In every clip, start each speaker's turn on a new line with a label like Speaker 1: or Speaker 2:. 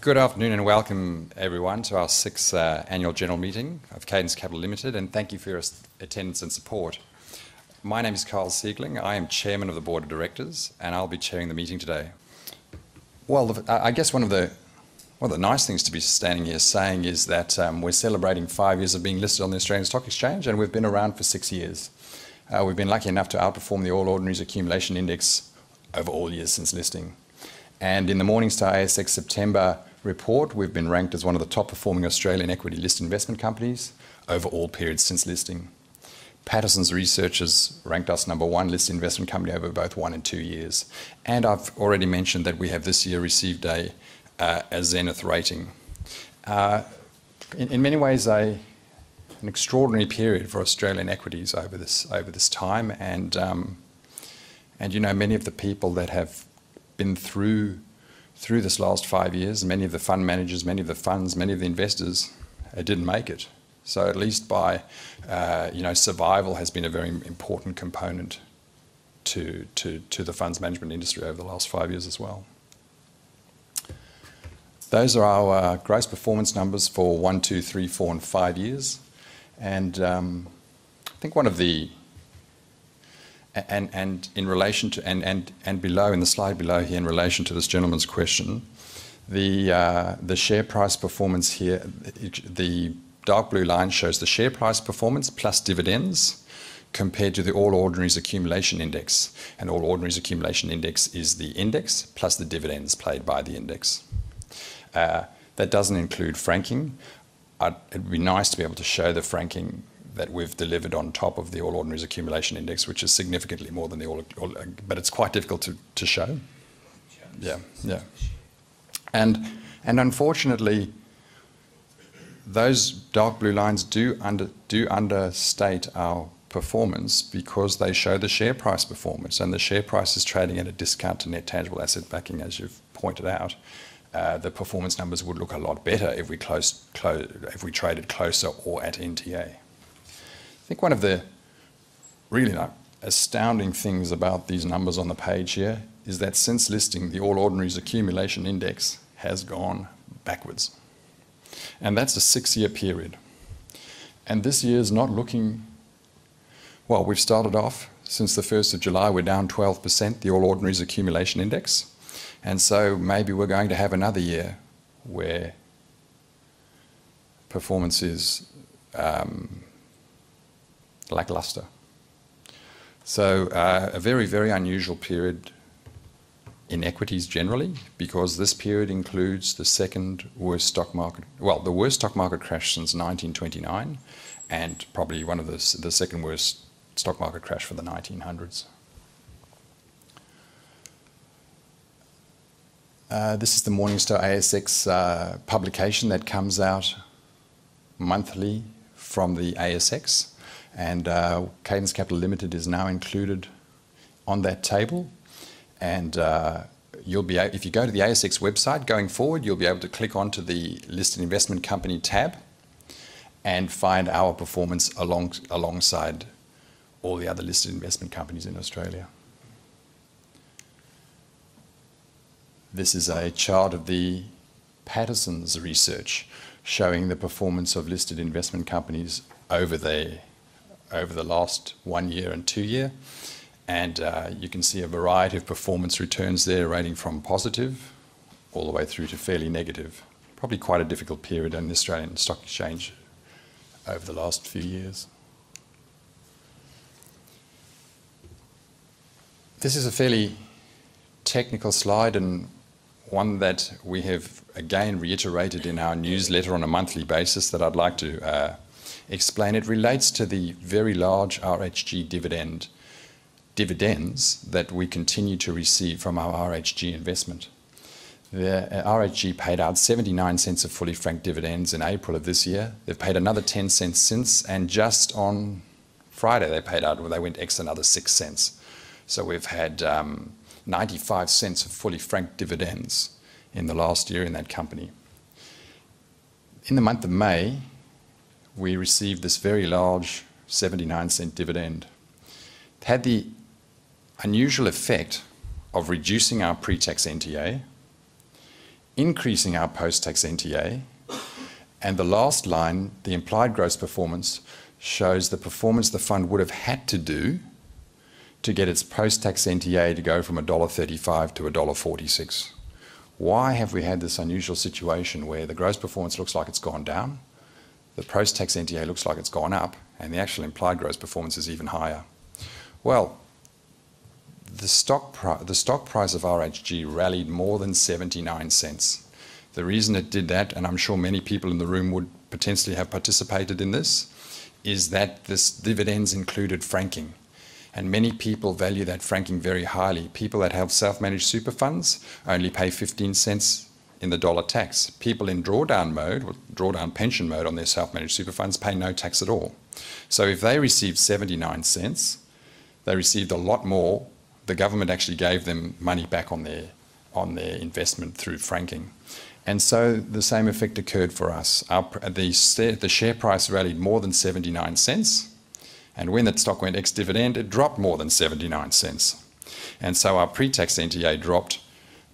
Speaker 1: Good afternoon and welcome everyone to our 6th annual general meeting of Cadence Capital Limited, and thank you for your attendance and support. My name is Carl Siegling. I am Chairman of the Board of Directors and I'll be chairing the meeting today. Well, I guess one of the nice things to be standing here saying is that we're celebrating 5 years of being listed on the Australian Stock Exchange, and we've been around for 6 years. We've been lucky enough to outperform the All Ordinaries Accumulation Index over all years since listing. And in the Morningstar ASX September report, we've been ranked as one of the top performing Australian equity listed investment companies over all periods since listing. Patterson's researchers ranked us #1 listed investment company over both 1 and 2 years. And I've already mentioned that we have this year received a Zenith rating. In many ways, an extraordinary period for Australian equities over this time, and you know, many of the people that have been through this last 5 years, many of the fund managers, many of the funds, many of the investors didn't make it. So at least by survival has been a very important component to the funds management industry over the last 5 years as well. Those are our gross performance numbers for 1, 2, 3, 4 and 5 years. And I think one of the and in relation to and below in the slide below here, in relation to this gentleman's question, the share price performance here, the dark blue line shows the share price performance plus dividends compared to the All Ordinaries Accumulation Index. And All Ordinaries Accumulation Index is the index plus the dividends paid by the index. That doesn't include franking. It'd be nice to be able to show the franking that we've delivered on top of the All Ordinaries Accumulation Index, which is significantly more than the all, but it's quite difficult to show. Yeah. And unfortunately, those dark blue lines do understate our performance because they show the share price performance, and the share price is trading at a discount to net tangible asset backing, as you've pointed out. The performance numbers would look a lot better if we traded closer or at NTA. I think one of the really astounding things about these numbers on the page here is that since listing, the All Ordinaries Accumulation Index has gone backwards. And that's a 6-year period. And this year is not looking, well, we've started off, since the 1st of July, we're down 12%, the All Ordinaries Accumulation Index. And so maybe we're going to have another year where performance is lackluster. So a very, very unusual period in equities generally, because this period includes the second worst stock market, well, the worst stock market crash since 1929, and probably one of the second worst stock market crash for the 1900s. This is the Morningstar ASX publication that comes out monthly from the ASX, and Cadence Capital Limited is now included on that table. And you'll be, if you go to the ASX website going forward, you'll be able to click onto the listed investment company tab and find our performance alongside all the other listed investment companies in Australia. This is a chart of the Patterson's research showing the performance of listed investment companies over the last 1 year and 2 year. And you can see a variety of performance returns there, ranging from positive all the way through to fairly negative. Probably quite a difficult period in the Australian Stock Exchange over the last few years. This is a fairly technical slide, and one that we have again reiterated in our newsletter on a monthly basis that I'd like to explain. It relates to the very large RHG dividends that we continue to receive from our RHG investment. The RHG paid out 79 cents of fully franked dividends in April of this year. They've paid another 10 cents since, and just on Friday they went extra another 6 cents. So we've had 95 cents of fully franked dividends in the last year in that company. In the month of May, we received this very large 79-cent dividend. It had the unusual effect of reducing our pre-tax NTA, increasing our post-tax NTA. And the last line, the implied gross performance, shows the performance the fund would have had to do to get its post-tax NTA to go from $1.35 to $1.46. Why have we had this unusual situation where the gross performance looks like it's gone down, the post-tax NTA looks like it's gone up, and the actual implied gross performance is even higher? Well, the stock price of RHG rallied more than 79 cents. The reason it did that, and I'm sure many people in the room would potentially have participated in this, is that this dividends included franking. And many people value that franking very highly. People that have self-managed super funds only pay 15 cents in the dollar tax. People in drawdown mode, or drawdown pension mode on their self-managed super funds pay no tax at all. So if they received 79 cents, they received a lot more. The government actually gave them money back on their investment through franking. And so the same effect occurred for us. The share price rallied more than 79 cents, and when that stock went ex-dividend, it dropped more than 79 cents. And so our pre-tax NTA dropped,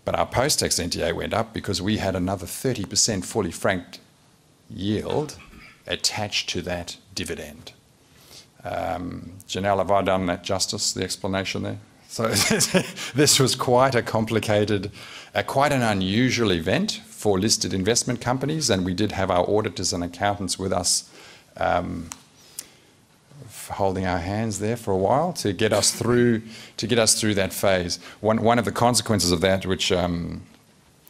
Speaker 1: but our post-tax NTA went up because we had another 30% fully franked yield attached to that dividend. Janelle, have I done that justice, the explanation there? So this was quite a complicated, quite an unusual event for listed investment companies, and we did have our auditors and accountants with us holding our hands there for a while to get us through that phase. One of the consequences of that, which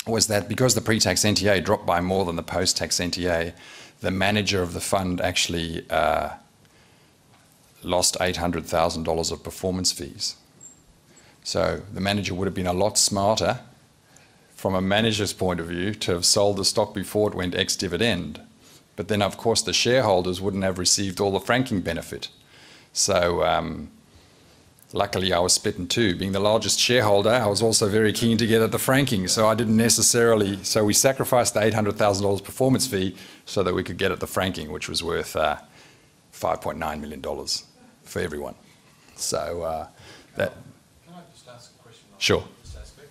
Speaker 1: was that because the pre-tax NTA dropped by more than the post-tax NTA, the manager of the fund actually lost $800,000 of performance fees. So the manager would have been a lot smarter from a manager's point of view to have sold the stock before it went ex-dividend. But then, of course, the shareholders wouldn't have received all the franking benefit. So luckily I was split in two. Being the largest shareholder, I was also very keen to get at the franking. So I didn't necessarily, so we sacrificed the $800,000 performance fee so that we could get at the franking, which was worth $5.9 million for everyone. So that...
Speaker 2: Can I just ask a question on
Speaker 1: Sure.
Speaker 2: this aspect?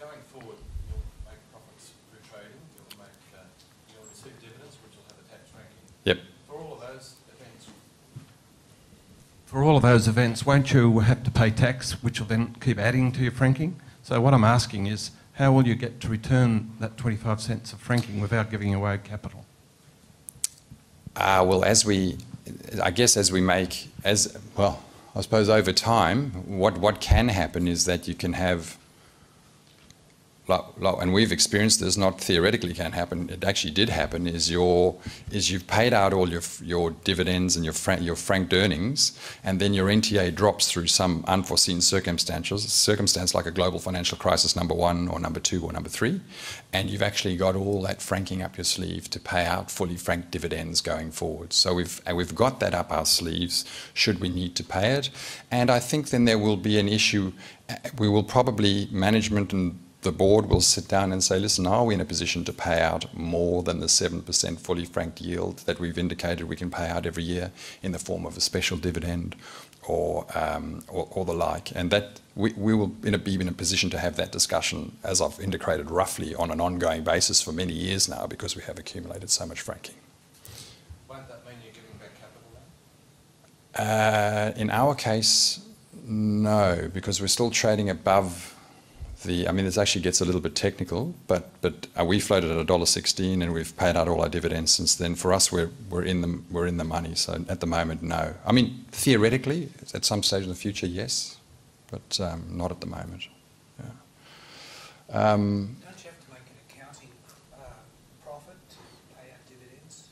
Speaker 2: Going forward, you'll make profits through trading, you'll receive dividends, which will have a tax ranking.
Speaker 1: Yep.
Speaker 2: For all of those events, won't you have to pay tax, which will then keep adding to your franking? So what I'm asking is, how will you get to return that 25 cents of franking without giving away capital?
Speaker 1: Well, I suppose over time, what can happen is that you can have, and we've experienced this, not theoretically can happen, it actually did happen, is you've paid out all your dividends and your franked earnings, and then your NTA drops through some unforeseen circumstance like a global financial crisis number 1 or number 2 or number 3, and you've actually got all that franking up your sleeve to pay out fully franked dividends going forward. So we've got that up our sleeves should we need to pay it, and I think then there will be an issue. We will probably, management and the board will sit down and say, listen, are we in a position to pay out more than the 7% fully franked yield that we've indicated we can pay out every year in the form of a special dividend or the like? And that we will be in a position to have that discussion, as I've indicated, roughly on an ongoing basis for many years now, because we have accumulated so much franking.
Speaker 2: Won't that mean you're giving back capital now?
Speaker 1: In our case, no, because we're still trading above this actually gets a little bit technical, but we floated at $1.16 and we've paid out all our dividends since then. For us, we're in the money. So at the moment, no. I mean, theoretically, at some stage in the future, yes, but not at the moment. Yeah.
Speaker 3: Don't you have to make an accounting profit to pay out dividends?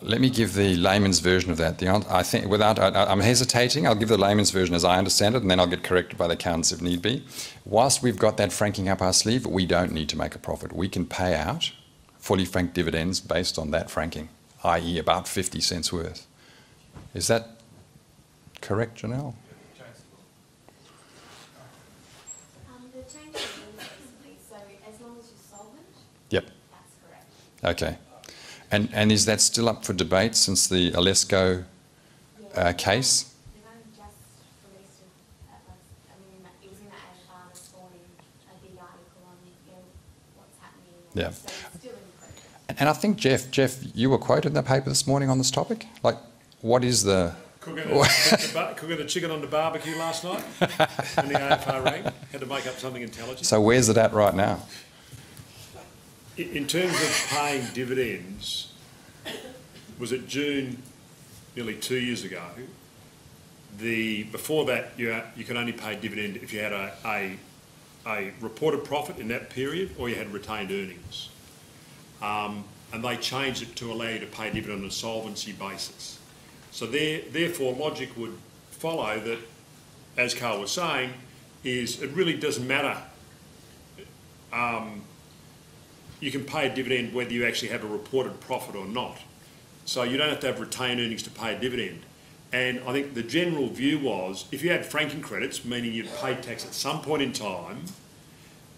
Speaker 1: Let me give the layman's version of that. I'm hesitating. I'll give the layman's version as I understand it, and then I'll get corrected by the accountants if need be. Whilst we've got that franking up our sleeve, we don't need to make a profit. We can pay out fully franked dividends based on that franking, i.e. about 50 cents worth. Is that correct, Janelle?
Speaker 4: The change is recently, so as long as you're solvent,
Speaker 1: Yep.
Speaker 4: that's correct.
Speaker 1: Okay. And is that still up for debate since the Alesco case?
Speaker 4: They've only just released it. It was in the AFR this morning, a big article
Speaker 1: Yeah.
Speaker 4: So it's still in progress.
Speaker 1: And I think, Jeff, you were quoted in the paper this morning on this topic. Like, what is the...
Speaker 5: Cooking the chicken on the barbecue last night in the AFR rank. Had to make up something intelligent.
Speaker 1: So where's it at right now?
Speaker 5: In terms of paying dividends, was it June, nearly 2 years ago? Before that, you could only pay dividend if you had a reported profit in that period, or you had retained earnings. And they changed it to allow you to pay dividend on a solvency basis. So therefore, logic would follow that, as Carl was saying, is it really doesn't matter. You can pay a dividend whether you actually have a reported profit or not. So you don't have to have retained earnings to pay a dividend. And I think the general view was, if you had franking credits, meaning you'd paid tax at some point in time,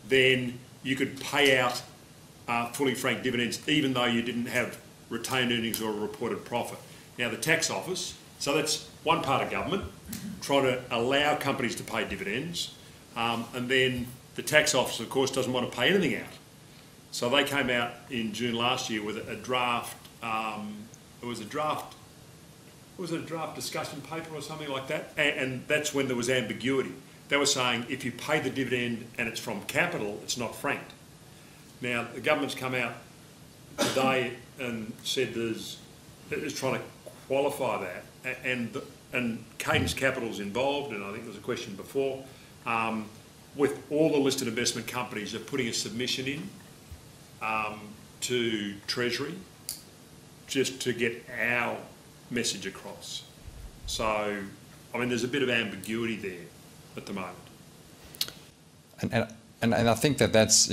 Speaker 5: then you could pay out fully franked dividends even though you didn't have retained earnings or a reported profit. Now the tax office, so that's one part of government, trying to allow companies to pay dividends, and then the tax office, of course, doesn't want to pay anything out. So they came out in June last year with a draft, it was a draft discussion paper or something like that, and that's when there was ambiguity. They were saying if you pay the dividend and it's from capital, it's not franked. Now the government's come out today and said it's trying to qualify that, and Cadence Capital's involved, and I think there was a question before, with all the listed investment companies are putting a submission in to Treasury just to get our message across. So, I mean, there's a bit of ambiguity there at the moment.
Speaker 1: And I think that's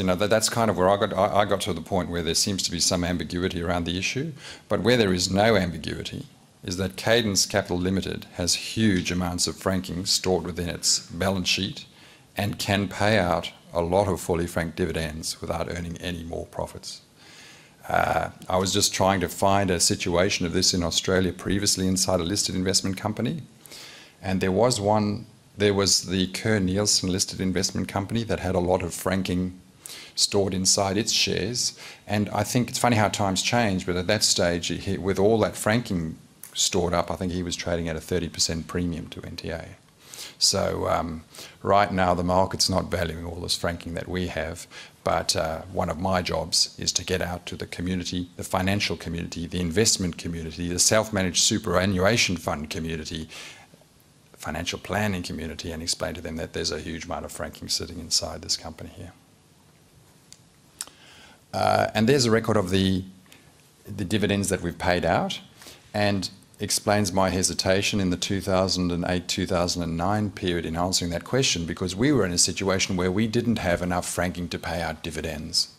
Speaker 1: kind of where I got to the point where there seems to be some ambiguity around the issue, but where there is no ambiguity is that Cadence Capital Limited has huge amounts of franking stored within its balance sheet and can pay out a lot of fully franked dividends without earning any more profits. I was just trying to find a situation of this in Australia previously inside a listed investment company, and there was the Kerr Nielsen listed investment company that had a lot of franking stored inside its shares, and I think it's funny how times change, but at that stage, with all that franking stored up, I think he was trading at a 30% premium to NTA. So right now the market's not valuing all this franking that we have, but one of my jobs is to get out to the community, the financial community, the investment community, the self-managed superannuation fund community, financial planning community, and explain to them that there's a huge amount of franking sitting inside this company here. And there's a record of the dividends that we've paid out, and explains my hesitation in the 2008-2009 period in answering that question, because we were in a situation where we didn't have enough franking to pay out dividends.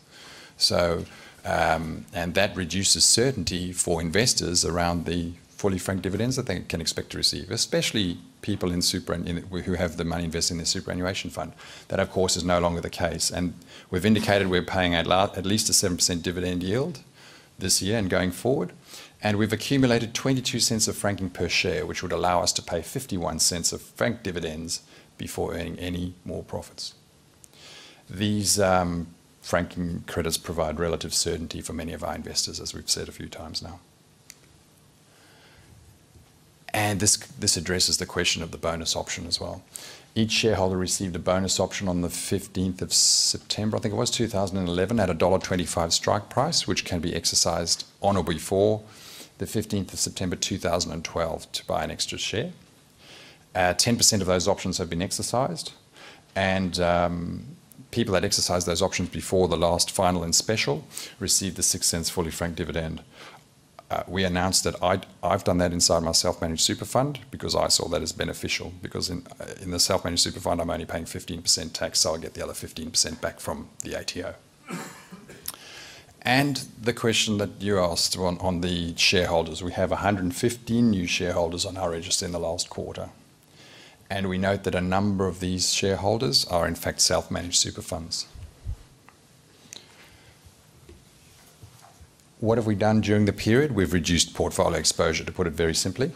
Speaker 1: So, and that reduces certainty for investors around the fully franked dividends that they can expect to receive, especially people who have the money invested in their superannuation fund. That, of course, is no longer the case. And we've indicated we're paying at least a 7% dividend yield this year and going forward. And we've accumulated 22 cents of franking per share, which would allow us to pay 51 cents of franked dividends before earning any more profits. These franking credits provide relative certainty for many of our investors, as we've said a few times now. And this addresses the question of the bonus option as well. Each shareholder received a bonus option on the 15th of September, I think it was, 2011, at a $1.25 strike price, which can be exercised on or before the 15th of September 2012 to buy an extra share. 10% of those options have been exercised, and people that exercised those options before the last final and special received the 6 cents fully franked dividend. We announced that I've done that inside my self-managed super fund because I saw that as beneficial, because in the self-managed super fund I'm only paying 15% tax, so I get the other 15% back from the ATO. And the question that you asked on the shareholders, we have 115 new shareholders on our register in the last quarter. And we note that a number of these shareholders are in fact self-managed super funds. What have we done during the period? We've reduced portfolio exposure, to put it very simply.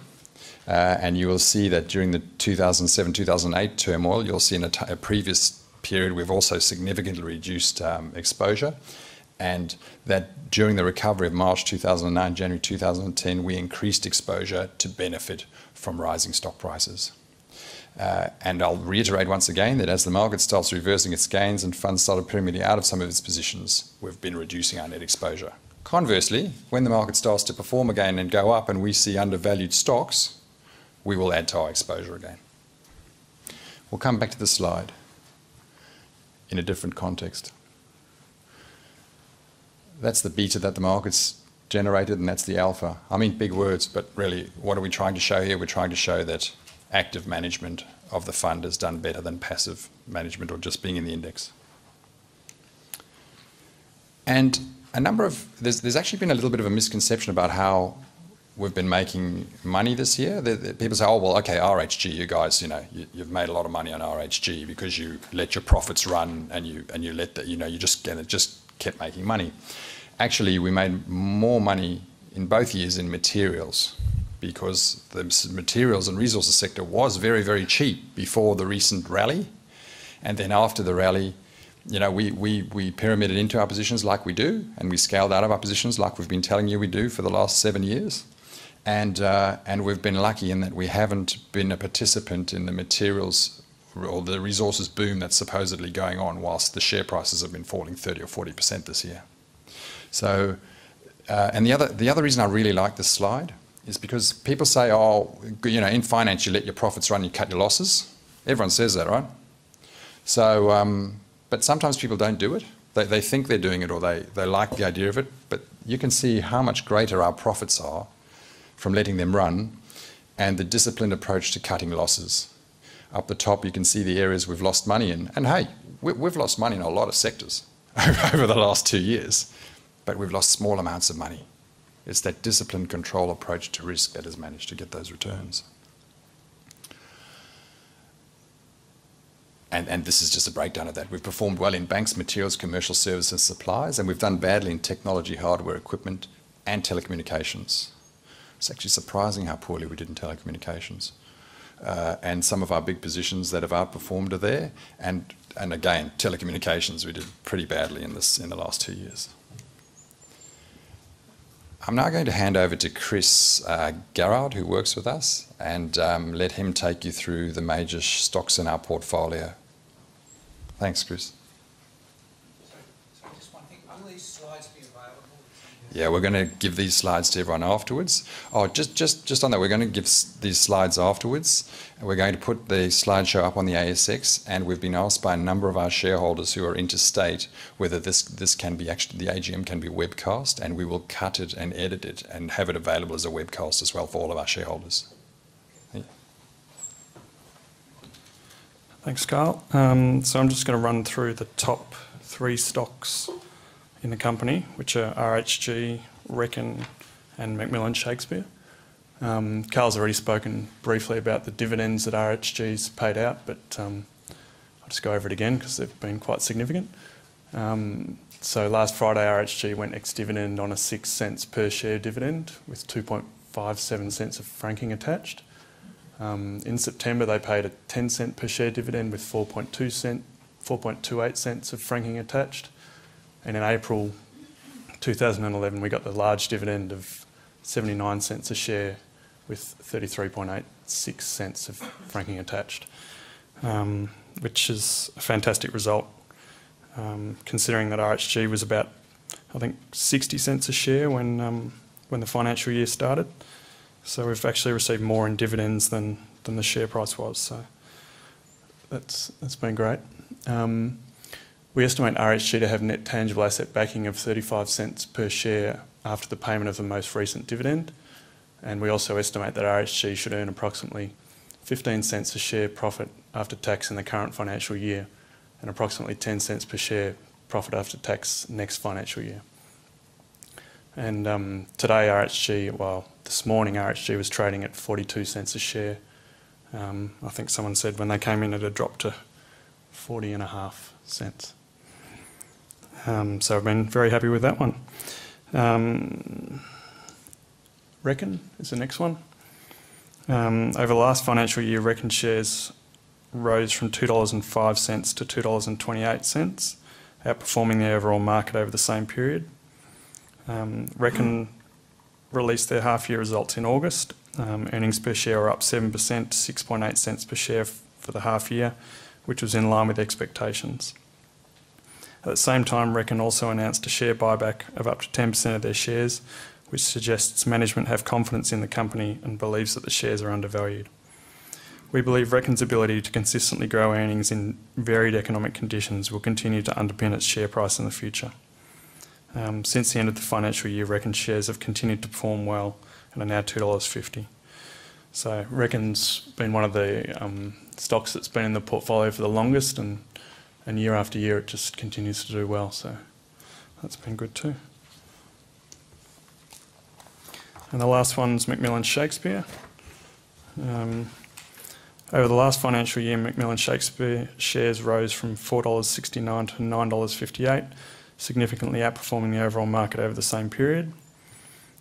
Speaker 1: And you will see that during the 2007-2008 turmoil, you'll see in a previous period we've also significantly reduced exposure. and that during the recovery of March 2009, January 2010, we increased exposure to benefit from rising stock prices. And I'll reiterate once again that as the market starts reversing its gains and funds started pyramiding out of some of its positions, we've been reducing our net exposure. Conversely, when the market starts to perform again and go up and we see undervalued stocks, we will add to our exposure again. We'll come back to the slide in a different context. That's the beta that the market's generated, and that's the alpha. I mean, big words, but really, what are we trying to show here? We're trying to show that active management of the fund has done better than passive management or just being in the index. And there's actually been a little bit of a misconception about how we've been making money this year. People say, oh, well, okay, RHG, you guys, you've made a lot of money on RHG because you let your profits run and you let the, you just kept making money. Actually, we made more money in both years in materials because the materials and resources sector was very, very cheap before the recent rally. And then after the rally, we pyramided into our positions like we do, and we scaled out of our positions like we've been telling you we do for the last 7 years. And we've been lucky in that we haven't been a participant in the materials or the resources boom that's supposedly going on whilst the share prices have been falling 30 or 40% this year. So, and the other reason I really like this slide is because people say, oh, in finance you let your profits run, you cut your losses. Everyone says that, right? So, but sometimes people don't do it. They think they're doing it or they like the idea of it, but you can see how much greater our profits are from letting them run and the disciplined approach to cutting losses. Up the top you can see the areas we've lost money in. And hey, we've lost money in a lot of sectors over the last 2 years, but we've lost small amounts of money. It's that disciplined control approach to risk that has managed to get those returns. And this is just a breakdown of that. We've performed well in banks, materials, commercial services, supplies, and we've done badly in technology, hardware, equipment, and telecommunications. It's actually surprising how poorly we did in telecommunications. And some of our big positions that have outperformed are there. And again, telecommunications, we did pretty badly in the last 2 years. I'm now going to hand over to Chris Garrard, who works with us, and let him take you through the major stocks in our portfolio. Thanks, Chris.
Speaker 3: So just one thing, will these slides be available?
Speaker 1: Yeah, we're going to give these slides to everyone afterwards. Oh, just on that, we're going to give these slides afterwards. We're going to put the slideshow up on the ASX, and we've been asked by a number of our shareholders who are interstate whether this can be actually, the AGM can be webcast, and we will cut it and edit it and have it available as a webcast as well for all of our shareholders. Yeah.
Speaker 6: Thanks, Carl. So I'm just going to run through the top 3 stocks in the company, which are RHG, Reckon and Macmillan Shakespeare. Carl's already spoken briefly about the dividends that RHG's paid out, but I'll just go over it again because they've been quite significant. So last Friday RHG went ex-dividend on a 6 cents per share dividend with 2.57 cents of franking attached. In September they paid a 10 cent per share dividend with 4.28 cents of franking attached. And in April 2011, we got the large dividend of 79 cents a share with 33.86 cents of franking attached, which is a fantastic result, considering that RHG was about, I think, 60 cents a share when the financial year started. So we've actually received more in dividends than the share price was. So that's been great. We estimate RHG to have net tangible asset backing of 35 cents per share after the payment of the most recent dividend. And we also estimate that RHG should earn approximately 15 cents a share profit after tax in the current financial year and approximately 10 cents per share profit after tax next financial year. And today RHG, well, this morning RHG was trading at 42 cents a share. I think someone said when they came in it had dropped to 40.5 cents. So I've been very happy with that one. Reckon is the next one. Over the last financial year, Reckon shares rose from $2.05 to $2.28. outperforming the overall market over the same period. Reckon released their half-year results in August. Earnings per share are up 7% to 6.8 cents per share for the half year, which was in line with expectations. At the same time, Reckon also announced a share buyback of up to 10% of their shares, which suggests management have confidence in the company and believes that the shares are undervalued. We believe Reckon's ability to consistently grow earnings in varied economic conditions will continue to underpin its share price in the future. Since the end of the financial year, Reckon shares have continued to perform well and are now $2.50. So Reckon's been one of the stocks that's been in the portfolio for the longest, and year after year it just continues to do well, so that's been good too. And the last one's Macmillan Shakespeare. Over the last financial year, Macmillan Shakespeare shares rose from $4.69 to $9.58, significantly outperforming the overall market over the same period.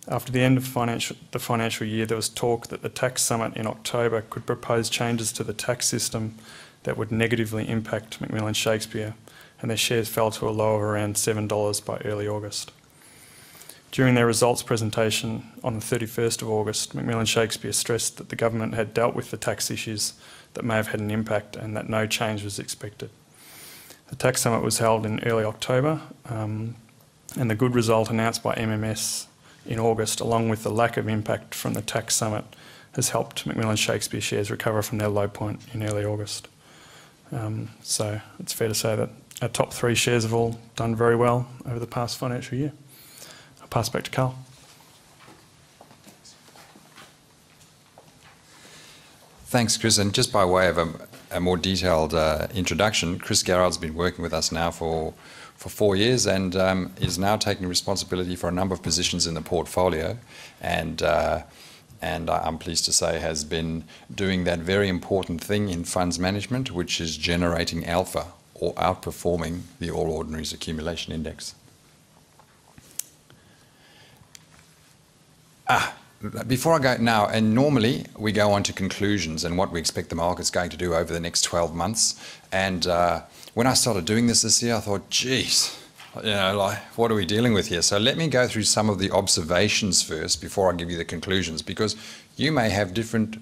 Speaker 6: After the end of the financial year, there was talk that the tax summit in October could propose changes to the tax system that would negatively impact Macmillan Shakespeare, and their shares fell to a low of around $7 by early August. During their results presentation on the 31st of August, Macmillan Shakespeare stressed that the government had dealt with the tax issues that may have had an impact and that no change was expected. The tax summit was held in early October, and the good result announced by MMS in August, along with the lack of impact from the tax summit, has helped Macmillan Shakespeare shares recover from their low point in early August. So it's fair to say that our top three shares have all done very well over the past financial year. I'll pass back to Carl.
Speaker 1: Thanks, Chris. And just by way of a more detailed introduction, Chris Garrard's been working with us now for 4 years and is now taking responsibility for a number of positions in the portfolio, and I'm pleased to say has been doing that very important thing in funds management, which is generating alpha or outperforming the All Ordinaries Accumulation Index. Before I go now, and normally we go on to conclusions and what we expect the market's going to do over the next 12 months. And when I started doing this year, I thought, geez, like, what are we dealing with here? So let me go through some of the observations first before I give you the conclusions, because you may have different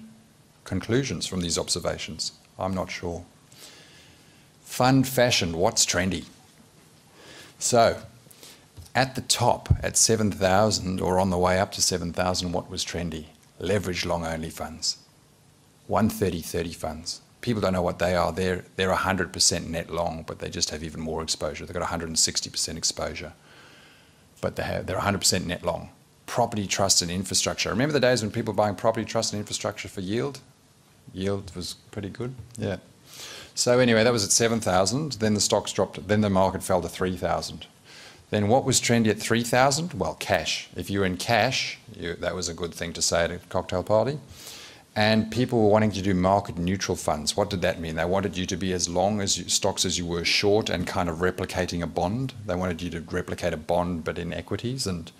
Speaker 1: conclusions from these observations. I'm not sure. Fund fashion, what's trendy? So at the top, at 7,000 or on the way up to 7,000, what was trendy? Leveraged long-only funds, 130-30 funds. People don't know what they are. They're 100% net long, but they just have even more exposure. They've got 160% exposure, but they're 100% net long. Property, trust and infrastructure. Remember the days when people were buying property, trust and infrastructure for yield? Yield was pretty good, yeah. So anyway, that was at 7,000. Then the stocks dropped. Then the market fell to 3,000. Then what was trendy at 3,000? Well, cash. If you're in cash, that was a good thing to say at a cocktail party. And people were wanting to do market neutral funds. What did that mean? They wanted you to be as long as stocks as you were short and kind of replicating a bond. They wanted you to replicate a bond but in equities, and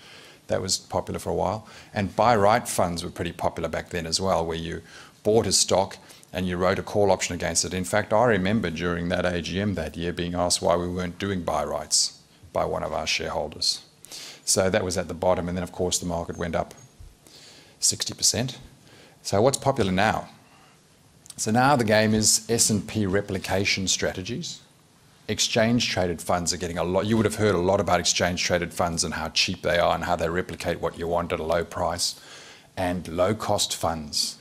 Speaker 1: that was popular for a while. And buy right funds were pretty popular back then as well, where you bought a stock and you wrote a call option against it. In fact, I remember during that AGM that year being asked why we weren't doing buy rights by one of our shareholders. So that was at the bottom, and then of course the market went up 60%. So what's popular now? So now the game is S&P replication strategies. Exchange traded funds are getting a lot. You would have heard a lot about exchange traded funds and how cheap they are and how they replicate what you want at a low price. And low cost funds.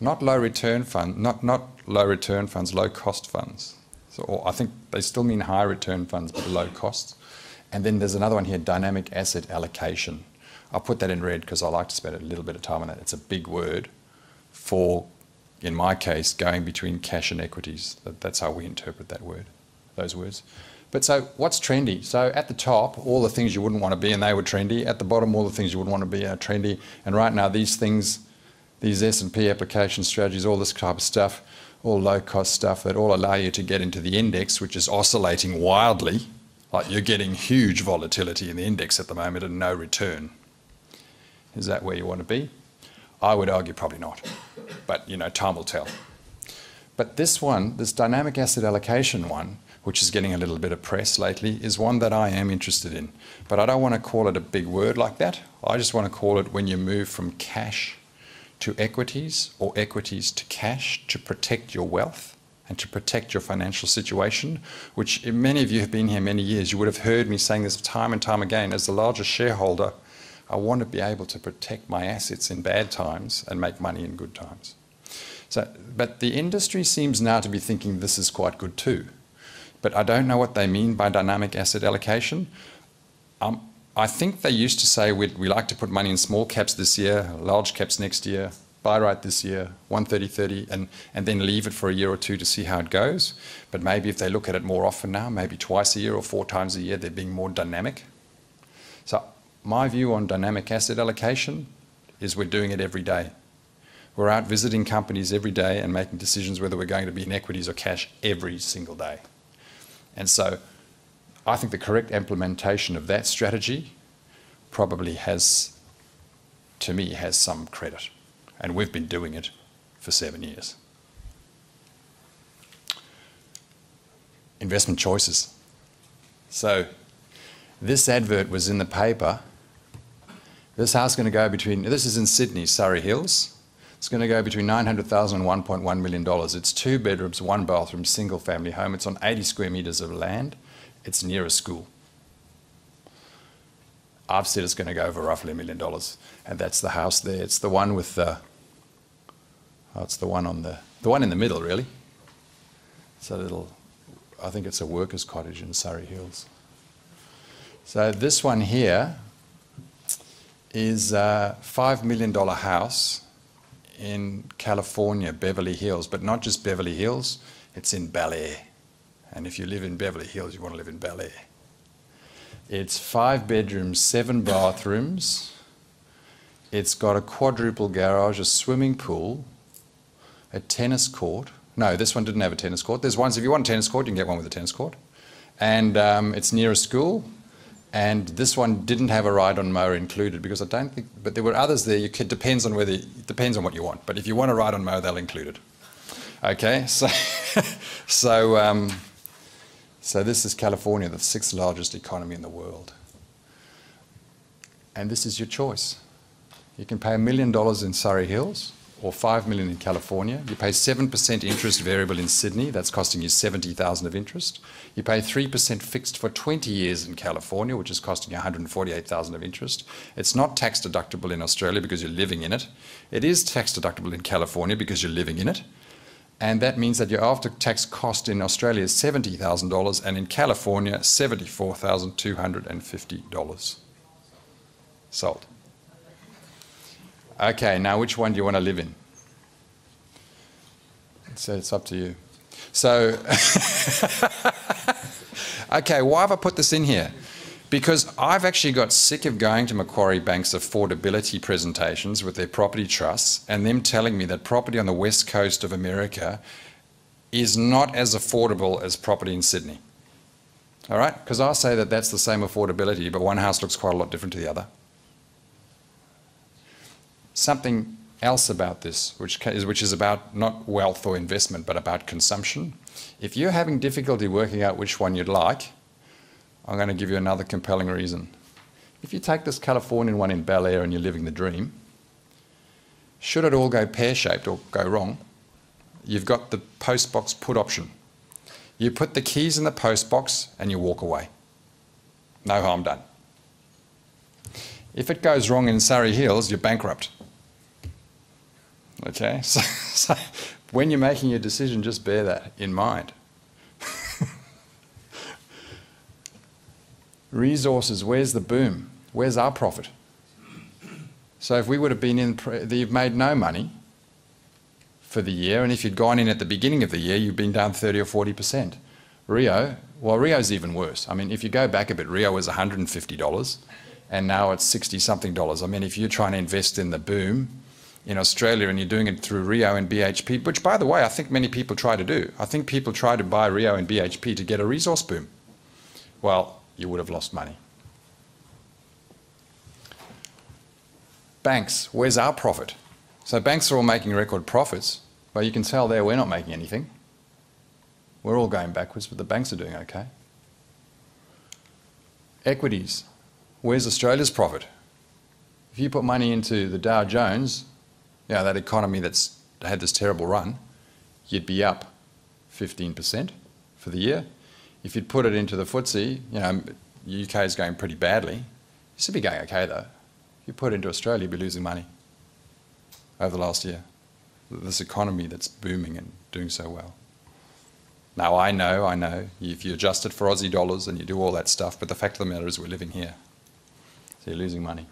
Speaker 1: Not low return fund, not low return funds, low cost funds. So I think they still mean high return funds but low costs. And then there's another one here, dynamic asset allocation. I'll put that in red because I like to spend a little bit of time on that. It's a big word for, in my case, going between cash and equities. That's how we interpret that word, those words. But so what's trendy? So at the top, all the things you wouldn't want to be, and they were trendy. At the bottom, all the things you wouldn't want to be are trendy. And right now, these things, these S&P application strategies, all this type of stuff, all low-cost stuff that all allow you to get into the index, which is oscillating wildly. Like you're getting huge volatility in the index at the moment and no return. Is that where you want to be? I would argue probably not, but you know, time will tell. But this one, this dynamic asset allocation one, which is getting a little bit of press lately, is one that I am interested in. But I don't want to call it a big word like that. I just want to call it when you move from cash to equities or equities to cash to protect your wealth and to protect your financial situation, which many of you have been here many years. You would have heard me saying this time and time again. As the largest shareholder, I want to be able to protect my assets in bad times and make money in good times. But the industry seems now to be thinking this is quite good too. But I don't know what they mean by dynamic asset allocation. I think they used to say we like to put money in small caps this year, large caps next year, buy right this year, 130-30, and then leave it for a year or two to see how it goes. But maybe if they look at it more often now, maybe twice a year or 4 times a year, they're being more dynamic. So my view on dynamic asset allocation is we're doing it every day. We're out visiting companies every day and making decisions whether we're going to be in equities or cash every single day. And so I think the correct implementation of that strategy probably has, to me, has some credit. And we've been doing it for 7 years. Investment choices. So this advert was in the paper. This house is going to go between, this is in Sydney, Surrey Hills. It's going to go between $900,000 and $1.1 million. It's 2 bedrooms, 1 bathroom, single family home. It's on 80 square metres of land. It's near a school. I've said it's going to go for roughly $1 million. And that's the house there. It's the one with the, it's the one on the one in the middle, really. It's a little, I think it's a workers' cottage in Surrey Hills. So this one here is a $5 million house in California, Beverly Hills, but not just Beverly Hills, it's in Bel Air. And if you live in Beverly Hills, you want to live in Bel Air. It's 5 bedrooms, 7 bathrooms. It's got a quadruple garage, a swimming pool, a tennis court. No, this one didn't have a tennis court. There's ones, if you want a tennis court, you can get one with a tennis court. And it's near a school. And this one didn't have a ride-on mower included because I don't think, but there were others there. It depends on whether, it depends on what you want. But if you want a ride-on mower, they'll include it. Okay, so, so this is California, the 6th largest economy in the world. And this is your choice. You can pay $1 million in Surrey Hills or $5 million in California. You pay 7% interest variable in Sydney. That's costing you $70,000 of interest. You pay 3% fixed for 20 years in California, which is costing you $148,000 of interest. It's not tax deductible in Australia because you're living in it. It is tax deductible in California because you're living in it. And that means that your after-tax cost in Australia is $70,000 and in California, $74,250. Sold. Okay, now which one do you want to live in? So it's up to you. So, okay, why have I put this in here? Because I've actually got sick of going to Macquarie Bank's affordability presentations with their property trusts and them telling me that property on the west coast of America is not as affordable as property in Sydney. All right? Because I say that that's the same affordability, but one house looks quite a lot different to the other. Something else about this, which is about not wealth or investment, but about consumption. If you're having difficulty working out which one you'd like, I'm going to give you another compelling reason. If you take this Californian one in Bel Air and you're living the dream, should it all go pear-shaped or go wrong, you've got the postbox put option. You put the keys in the postbox and you walk away. No harm done. If it goes wrong in Surrey Hills, you're bankrupt. Okay, so when you're making your decision, just bear that in mind. Resources, where's the boom? Where's our profit? So if we would have been in, you've made no money for the year, and if you'd gone in at the beginning of the year, you've been down 30 or 40%. Rio, well, Rio's even worse. I mean, if you go back a bit, Rio was $150, and now it's 60-something dollars. I mean, if you're trying to invest in the boom in Australia and you're doing it through Rio and BHP, which, by the way, I think many people try to do. I think people try to buy Rio and BHP to get a resource boom. Well, you would have lost money. Banks, where's our profit? So banks are all making record profits, but you can tell there we're not making anything. We're all going backwards, but the banks are doing okay. Equities. Where's Australia's profit? If you put money into the Dow Jones, you know, that economy that's had this terrible run, you'd be up 15% for the year. If you'd put it into the FTSE, you know, UK is going pretty badly. You should be going okay though. If you put it into Australia, you'd be losing money over the last year. This economy that's booming and doing so well. Now I know, if you adjust it for Aussie dollars and you do all that stuff, but the fact of the matter is we're living here. So you're losing money.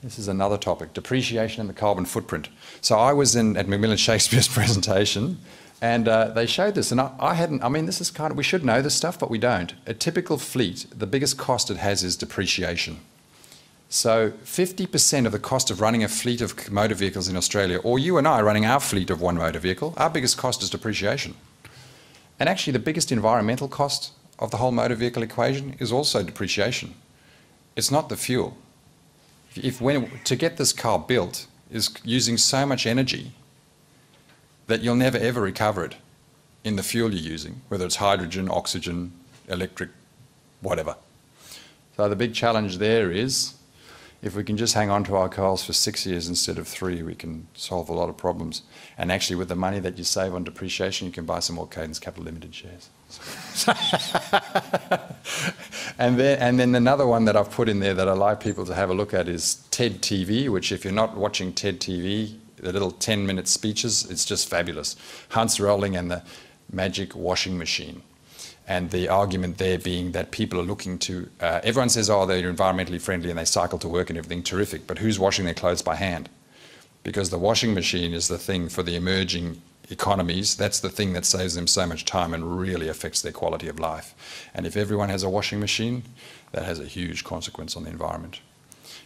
Speaker 1: This is another topic, depreciation and the carbon footprint. So I was at Macmillan Shakespeare's presentation, and they showed this, and I mean, this is kind of, we should know this stuff, but we don't. A typical fleet, the biggest cost it has is depreciation. So 50% of the cost of running a fleet of motor vehicles in Australia, or you and I running our fleet of one motor vehicle, our biggest cost is depreciation. And actually the biggest environmental cost of the whole motor vehicle equation is also depreciation. It's not the fuel. To get this car built is using so much energy that you'll never ever recover it in the fuel you're using, whether it's hydrogen, oxygen, electric, whatever. So the big challenge there is, if we can just hang on to our cars for 6 years instead of 3, we can solve a lot of problems. And actually with the money that you save on depreciation, you can buy some more Cadence Capital Limited shares. And then another one that I've put in there that I like people to have a look at is TED TV, which if you're not watching TED TV, the little 10-minute speeches, it's just fabulous. Hans Rowling and the magic washing machine. And the argument there being that people are looking to, everyone says, oh, they're environmentally friendly and they cycle to work and everything, terrific, but who's washing their clothes by hand? Because the washing machine is the thing for the emerging economies, that's the thing that saves them so much time and really affects their quality of life. And if everyone has a washing machine, that has a huge consequence on the environment.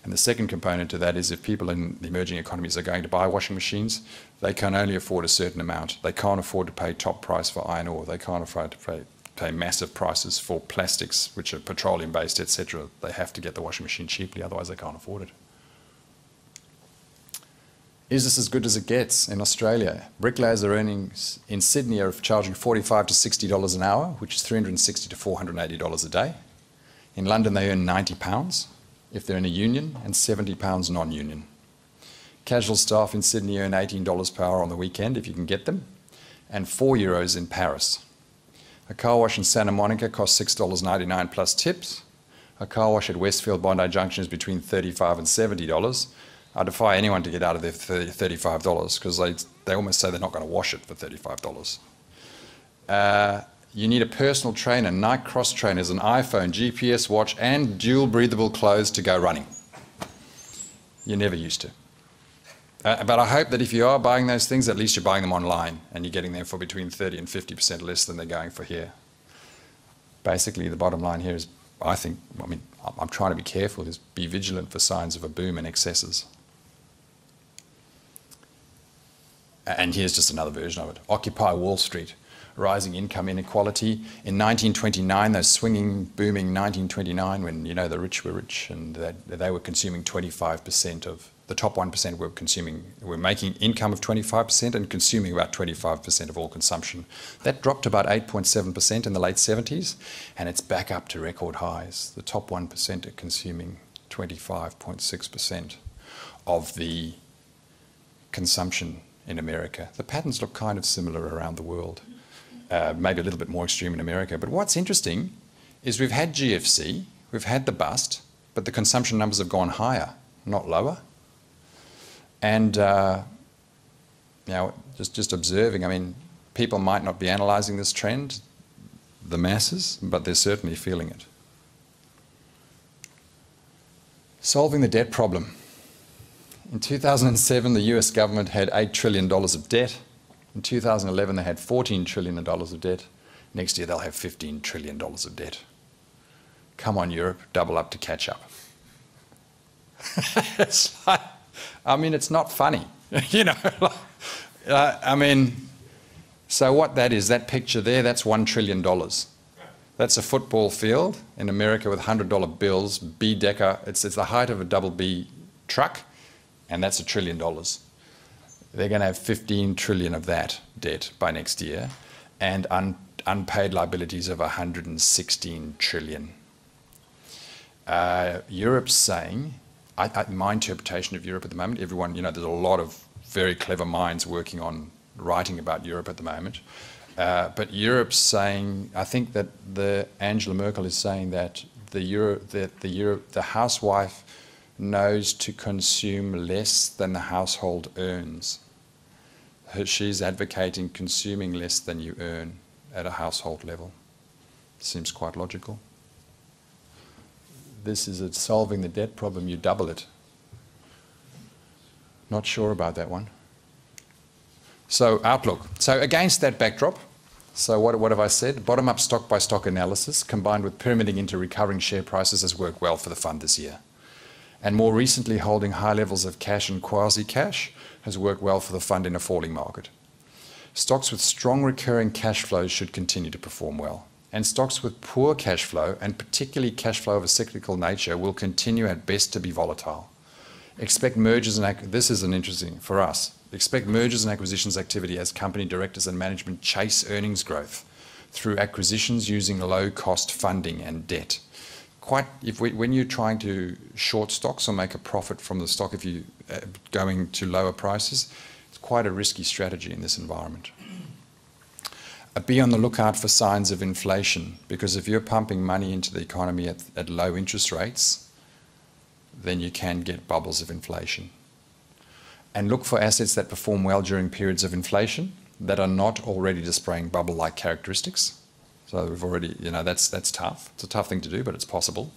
Speaker 1: And the second component to that is if people in the emerging economies are going to buy washing machines, they can only afford a certain amount. They can't afford to pay top price for iron ore. They can't afford to pay massive prices for plastics, which are petroleum-based, etc. They have to get the washing machine cheaply, otherwise they can't afford it. Is this as good as it gets in Australia? Bricklayers are earning, in Sydney, are charging $45 to $60 an hour, which is $360 to $480 a day. In London, they earn £90 if they're in a union, and £70 non-union. Casual staff in Sydney earn $18 per hour on the weekend, if you can get them, and €4 in Paris. A car wash in Santa Monica costs $6.99 plus tips. A car wash at Westfield Bondi Junction is between $35 and $70. I defy anyone to get out of there for $35 because they almost say they're not going to wash it for $35. You need a personal trainer, Nike Cross trainers, an iPhone, GPS watch, and dual breathable clothes to go running. You never used to. But I hope that if you are buying those things, at least you're buying them online and you're getting them for between 30 and 50% less than they're going for here. Basically, the bottom line here is, I mean, I'm trying to be careful, is be vigilant for signs of a boom and excesses. And here's just another version of it. Occupy Wall Street, rising income inequality. In 1929, those swinging, booming 1929, when, you know, the rich were rich and they were consuming 25% of, the top 1% were making income of 25% and consuming about 25% of all consumption. That dropped to about 8.7% in the late 70s, and it's back up to record highs. The top 1% are consuming 25.6% of the consumption in America. The patterns look kind of similar around the world, maybe a little bit more extreme in America. But what's interesting is we've had GFC, we've had the bust, but the consumption numbers have gone higher, not lower. And you know, just observing, I mean, people might not be analysing this trend, the masses, but they're certainly feeling it. Solving the debt problem. In 2007, the US government had $8 trillion of debt. In 2011, they had $14 trillion of debt. Next year, they'll have $15 trillion of debt. Come on, Europe, double up to catch up. It's like, I mean, it's not funny, you know. I mean, so what that is, that picture there, that's $1 trillion. That's a football field in America with $100 bills, B-decker. It's the height of a double B truck, and that's $1 trillion. they're going to have 15 trillion of that debt by next year, and unpaid liabilities of 116 trillion. Europe's saying, my interpretation of Europe at the moment, everyone, there's a lot of very clever minds working on writing about Europe at the moment, but Europe's saying, I think that Angela Merkel is saying that the housewife knows to consume less than the household earns. She's advocating consuming less than you earn at a household level. Seems quite logical. This is it, solving the debt problem, you double it. Not sure about that one. So outlook. So against that backdrop, so what have I said? Bottom-up stock-by-stock analysis combined with pyramiding into recovering share prices has worked well for the fund this year. And more recently, holding high levels of cash and quasi-cash has worked well for the fund in a falling market. Stocks with strong recurring cash flows should continue to perform well. And stocks with poor cash flow, and particularly cash flow of a cyclical nature, will continue at best to be volatile. Expect mergers and this is an interesting for us. Expect mergers and acquisitions activity as company directors and management chase earnings growth through acquisitions using low-cost funding and debt. When you're trying to short stocks or make a profit from the stock, if you going to lower prices, it's quite a risky strategy in this environment. Be on the lookout for signs of inflation, because if you're pumping money into the economy at low interest rates, then you can get bubbles of inflation. And look for assets that perform well during periods of inflation that are not already displaying bubble-like characteristics. So we've already, that's tough. It's a tough thing to do, but it's possible.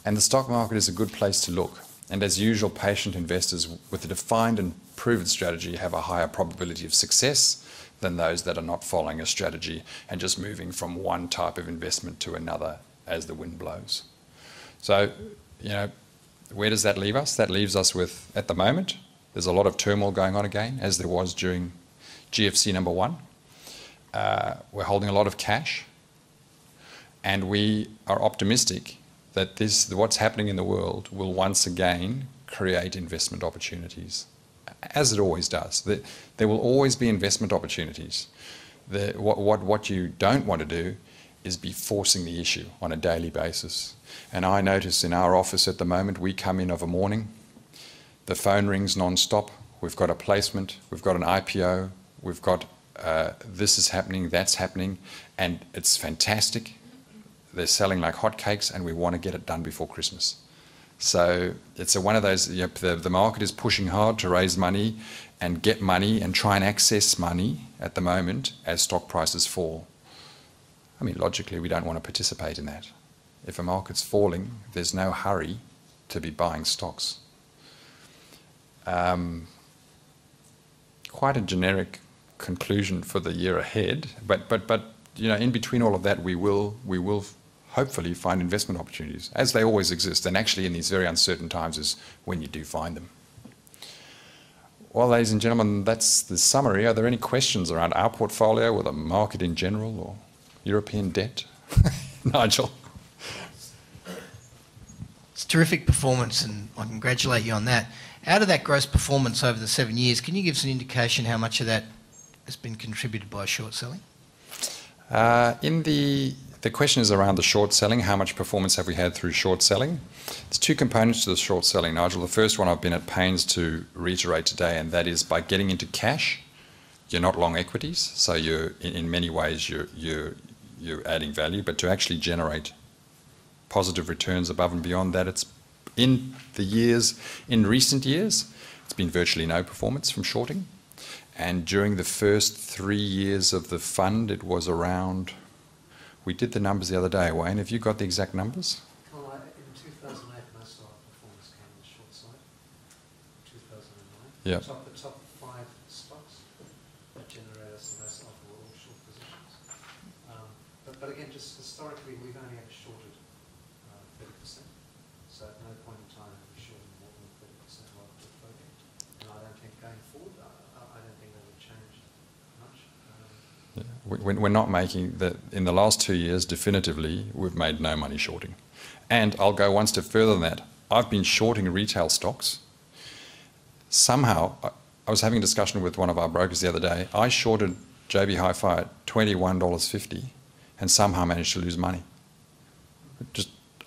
Speaker 1: And the stock market is a good place to look. And as usual, patient investors with a defined and proven strategy have a higher probability of success than those that are not following a strategy and just moving from one type of investment to another as the wind blows. So, where does that leave us? That leaves us with, at the moment, there's a lot of turmoil going on again, as there was during GFC number 1. We're holding a lot of cash, and we are optimistic that what's happening in the world will once again create investment opportunities, as it always does. There will always be investment opportunities. What you don't want to do is be forcing the issue on a daily basis. And I notice in our office at the moment, we come in of a morning, the phone rings non-stop, we've got a placement, we've got an IPO, we've got this is happening, that's happening, and it's fantastic. They're selling like hotcakes, and we want to get it done before Christmas. So it's one of those, the market is pushing hard to raise money and get money and try and access money at the moment as stock prices fall. I mean, logically, we don't want to participate in that. If a market's falling, there's no hurry to be buying stocks. Quite a generic conclusion for the year ahead, but in between all of that, we will hopefully find investment opportunities, as they always exist, and actually in these very uncertain times is when you do find them. Well, ladies and gentlemen, that's the summary. Are there any questions around our portfolio or the market in general or European debt? Nigel?
Speaker 3: It's terrific performance, and I congratulate you on that. Out of that gross performance over the 7 years, can you give us an indication how much of that has been contributed by short selling?
Speaker 1: The question is around the short selling. How much performance have we had through short selling? There's two components to the short selling, Nigel. The first one I've been at pains to reiterate today, and that is by getting into cash, you're not long equities. So you're in many ways you're adding value, but to actually generate positive returns above and beyond that, it's in recent years, it's been virtually no performance from shorting. And during the first 3 years of the fund, it was around, we did the numbers the other day, Wayne, have you got the exact numbers?
Speaker 7: Well, in 2008, most of our performance came on the short side. 2009.
Speaker 1: Yeah.
Speaker 7: The top 5 stocks that generate us the most often were all short positions. But again, just historically, we've only ever shorted 30%. So at no point in time have we shorted more than 30% of our portfolio. And I don't think going forward, I don't think that would change much.
Speaker 1: We're not making that in the last 2 years. Definitively, we've made no money shorting, and I'll go one step further than that. I've been shorting retail stocks. Somehow, I was having a discussion with one of our brokers the other day. I shorted JB Hi-Fi at $21.50 and somehow managed to lose money.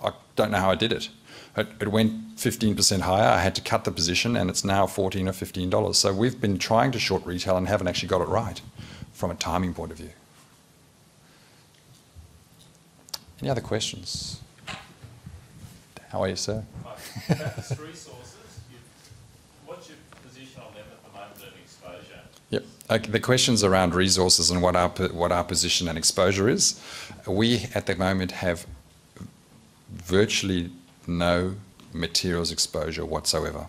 Speaker 1: I don't know how I did it. It went 15% higher. I had to cut the position, and it's now $14 or $15. So we've been trying to short retail and haven't actually got it right from a timing point of view. Any other questions? How are you, sir?
Speaker 8: About the three sources, what's your position on them at the moment and exposure?
Speaker 1: Yep. Okay, the question's around resources and what our position and exposure is. We, at the moment, have virtually no materials exposure whatsoever.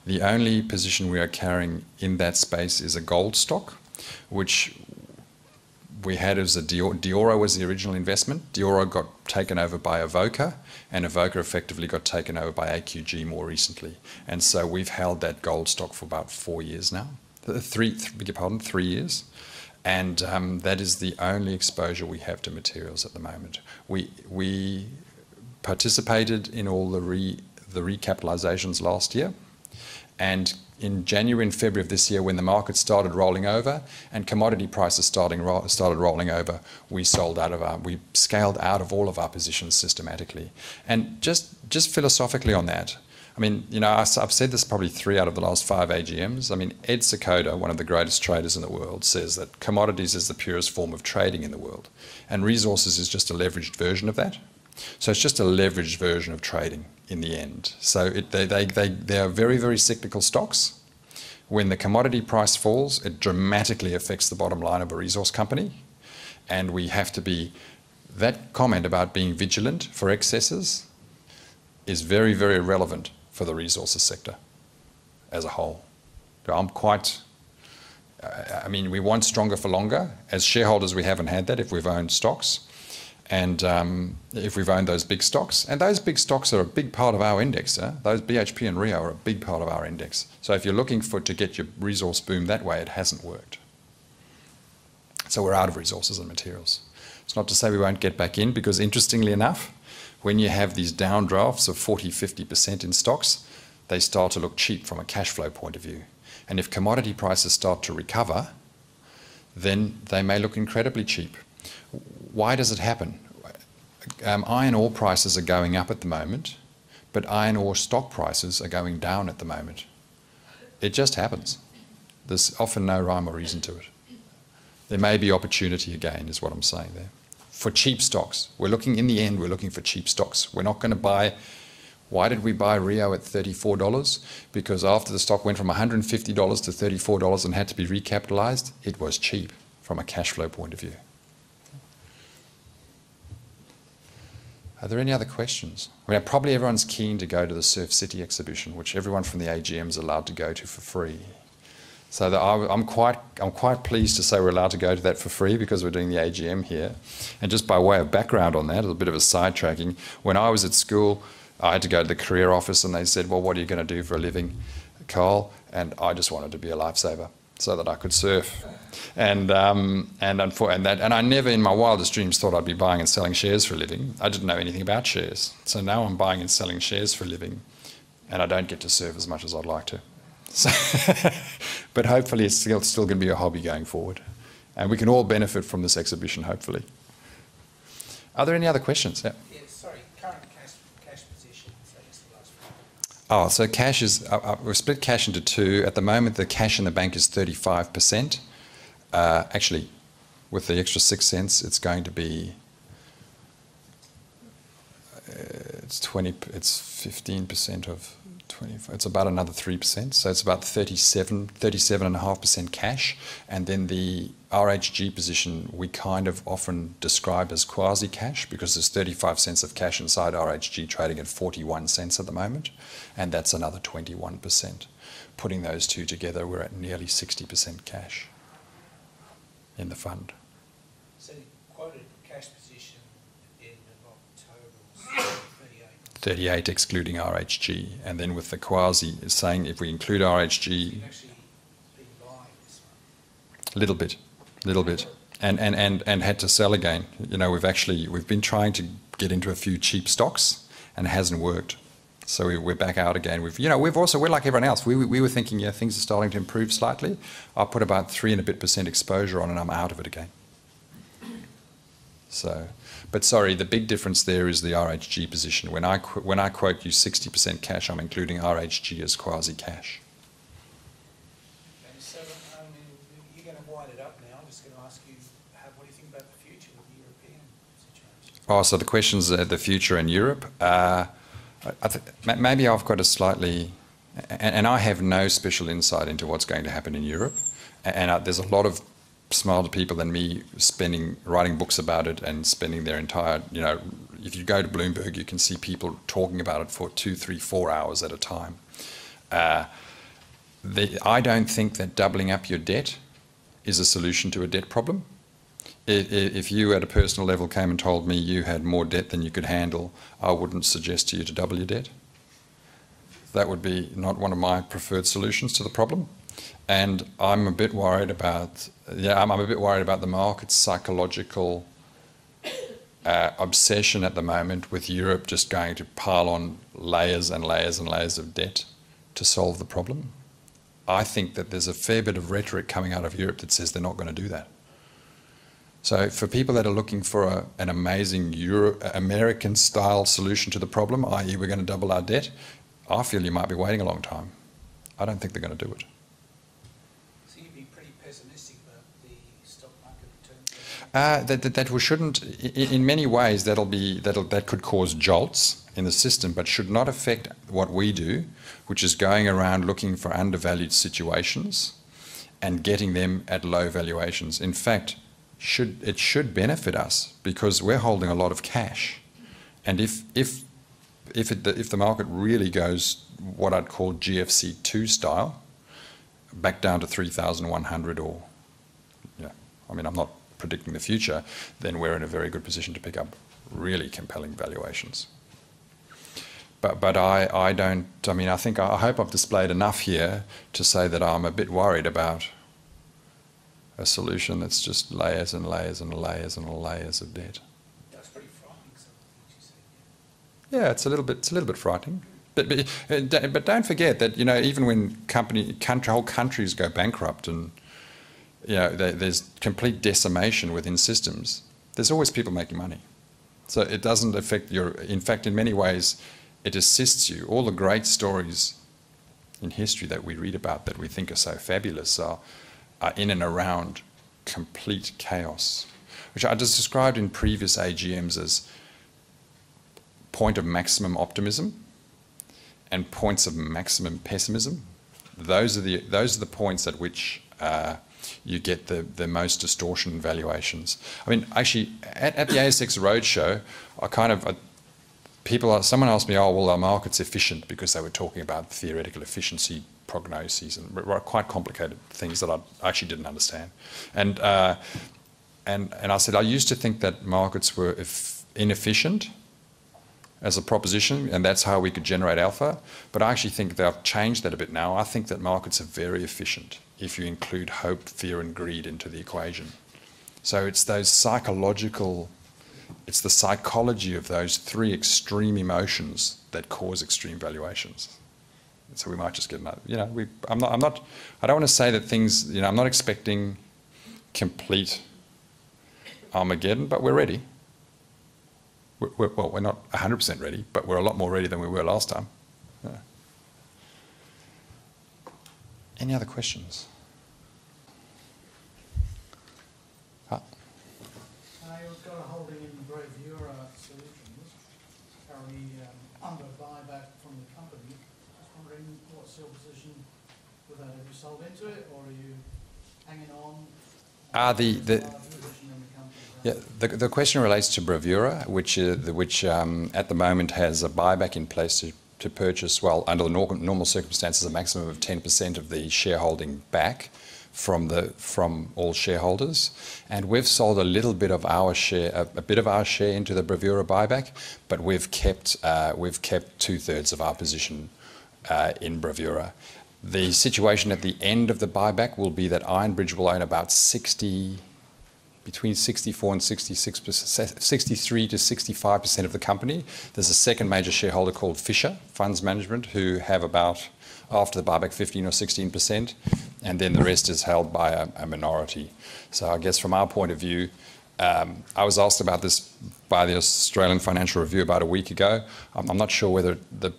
Speaker 1: The only position we are carrying in that space is a gold stock, which we had as a Diora was the original investment. Diora got taken over by Evoca, and Evoca effectively got taken over by AQG more recently. And so we've held that gold stock for about 4 years now. 3 years. And that is the only exposure we have to materials at the moment. We participated in all the recapitalizations last year, and in January and February of this year, when the market started rolling over and commodity prices started rolling over, we scaled out of all of our positions systematically. And just philosophically on that, I mean, you know, I've said this probably 3 out of the last 5 AGMs. I mean, Ed Sekoda, one of the greatest traders in the world, says that commodities is the purest form of trading in the world, and resources is just a leveraged version of that. So it's just a leveraged version of trading in the end. So they are very, very cyclical stocks. When the commodity price falls, it dramatically affects the bottom line of a resource company. And we have to be, that comment about being vigilant for excesses is very, very relevant for the resources sector as a whole. I'm quite, I mean, we want stronger for longer. As shareholders, we haven't had that if we've owned stocks. And if we've owned those big stocks, and those big stocks are a big part of our index, those BHP and Rio are a big part of our index. So if you're looking to get your resource boom that way, it hasn't worked. So we're out of resources and materials. It's not to say we won't get back in, because interestingly enough, when you have these downdrafts of 40, 50% in stocks, they start to look cheap from a cash flow point of view. And if commodity prices start to recover, then they may look incredibly cheap. Why does it happen? Iron ore prices are going up at the moment, but iron ore stock prices are going down at the moment. It just happens. There's often no rhyme or reason to it. There may be opportunity again, is what I'm saying there. For cheap stocks, in the end, we're looking for cheap stocks. We're not going to buy. Why did we buy Rio at $34? Because after the stock went from $150 to $34 and had to be recapitalised, it was cheap from a cash flow point of view. Are there any other questions? I mean, probably everyone's keen to go to the Surf City exhibition, which everyone from the AGM is allowed to go to for free. So I'm quite pleased to say we're allowed to go to that for free because we're doing the AGM here. And just by way of background on that, a little bit of a sidetracking, when I was at school, I had to go to the career office and they said, well, what are you going to do for a living, Carl? And I just wanted to be a lifesaver so that I could surf. And I never in my wildest dreams thought I'd be buying and selling shares for a living. I didn't know anything about shares. So now I'm buying and selling shares for a living, and I don't get to surf as much as I'd like to. So but hopefully it's still going to be a hobby going forward. And we can all benefit from this exhibition, hopefully. Are there any other questions? Yeah.
Speaker 9: Yes, sorry, current cash position, so just the last one.
Speaker 1: Oh, so cash is, we've split cash into two. At the moment, the cash in the bank is 35%. Actually, with the extra 6 cents, it's going to be, it's 15% of 25, it's about another 3%. So it's about 37.5% cash. And then the RHG position, we kind of often describe as quasi-cash because there's 35 cents of cash inside RHG trading at 41 cents at the moment. And that's another 21%. Putting those two together, we're at nearly 60% cash in the fund.
Speaker 9: So the quoted cash position at the end of October was
Speaker 1: 38 excluding RHG, and then with the quasi saying if we include RHG,
Speaker 9: You've actually been buying this one.
Speaker 1: little bit, and had to sell again. You know, we've been trying to get into a few cheap stocks, and it hasn't worked. So we're back out again. We're like everyone else. We were thinking, yeah, things are starting to improve slightly. I put about 3% and a bit exposure on, and I'm out of it again. So, but sorry, the big difference there is the RHG position. When I quote you 60% cash, I'm including RHG as quasi cash.
Speaker 9: Okay, so you're going to wind it up now. I'm just going to ask you, what do you think about the future with the European situation?
Speaker 1: Oh, so the question's the future in Europe. Maybe I've got a slightly, and I have no special insight into what's going to happen in Europe, and there's a lot of smarter people than me writing books about it and spending their entire, if you go to Bloomberg, you can see people talking about it for 2, 3, 4 hours at a time. I don't think that doubling up your debt is a solution to a debt problem. If you at a personal level came and told me you had more debt than you could handle, I wouldn't suggest to you to double your debt. That would be not one of my preferred solutions to the problem. And I'm a bit worried about, I'm a bit worried about the market's psychological obsession at the moment with Europe just going to pile on layers and layers and layers of debt to solve the problem. I think that there's a fair bit of rhetoric coming out of Europe that says they're not going to do that. So for people that are looking for an amazing American-style solution to the problem, i.e. we're going to double our debt, I feel you might be waiting a long time. I don't think they're going to do it.
Speaker 9: So you'd be pretty pessimistic about the stock market return?
Speaker 1: That we shouldn't. In many ways, that could cause jolts in the system, but should not affect what we do, which is going around looking for undervalued situations and getting them at low valuations. In fact, it should benefit us because we're holding a lot of cash, and if the market really goes what I'd call GFC 2 style, back down to 3,100 or, I'm not predicting the future, then we're in a very good position to pick up really compelling valuations. But I hope I've displayed enough here to say that I'm a bit worried about a solution that's just layers and layers and layers and layers of debt.
Speaker 9: That's pretty frightening, some of the things you said.
Speaker 1: Yeah, it's a little bit frightening. But don't forget that even when whole countries go bankrupt and there's complete decimation within systems, there's always people making money. So it doesn't affect in fact, in many ways, it assists you. All the great stories in history that we read about that we think are so fabulous are in and around complete chaos, which I just described in previous AGMs as point of maximum optimism and points of maximum pessimism. Those are the points at which you get the most distortion in valuations. I mean, actually, at the ASX Roadshow, someone asked me, oh, well, our market's efficient, because they were talking about theoretical efficiency prognoses and quite complicated things that I actually didn't understand. And I said, I used to think that markets were inefficient as a proposition, and that's how we could generate alpha. But I actually think they've changed that a bit now. I think that markets are very efficient if you include hope, fear, and greed into the equation. So it's the psychology of those three extreme emotions that cause extreme valuations. So we might just get another, I don't want to say that things, I'm not expecting complete Armageddon, but we're ready. We're not 100% ready, but we're a lot more ready than we were last time. Yeah. Any other questions?
Speaker 10: You've got a holding in Bravura Solutions, currently under buyback from the company. Just wondering, what's your position with that? Have you sold into it, or are you hanging on?
Speaker 1: The question relates to Bravura, which at the moment has a buyback in place to purchase, well, under the normal circumstances, a maximum of 10% of the shareholding back from all shareholders, and we've sold a little bit of our share, a bit of our share into the Bravura buyback, but we've kept 2/3 of our position in Bravura. The situation at the end of the buyback will be that Ironbridge will own about between 64 and 66%, 63 to 65% of the company. There's a second major shareholder called Fisher Funds Management, who have about, after the buyback, 15 or 16%, and then the rest is held by a minority. So I guess from our point of view, I was asked about this by the Australian Financial Review about a week ago. I'm not sure whether the